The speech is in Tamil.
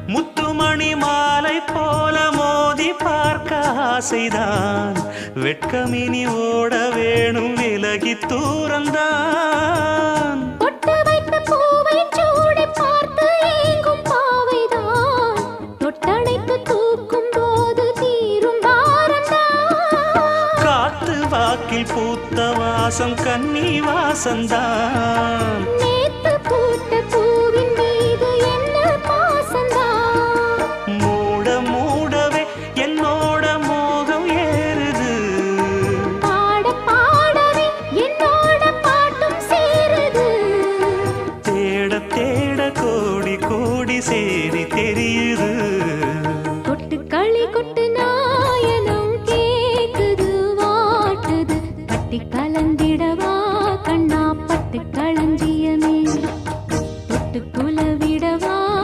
முத்துமணி மாலை போல மோதி பார்க்க ஆசைதான். வெட்கமினி ஓட வேணும் விலகி தூரந்தான். தொட்டு வைத்த பூவை சூடி பார்த்து ஏங்கும் பாவைதான். தொட்டணைத்து தூக்கும் போது தீரும் பாரந்தான். காத்து வாக்கில் பூத்த வாசம் கன்னி வாசந்தான். நேத்து பூத்த பூவின் மீது என்ன பாசந்தான். மூட மூடவே என்னோட மோகம் ஏறுது. பாட பாடவே என்னோட பாட்டும் சேருது. தேட தேட கோடி கோடி சேரி தெரியுது.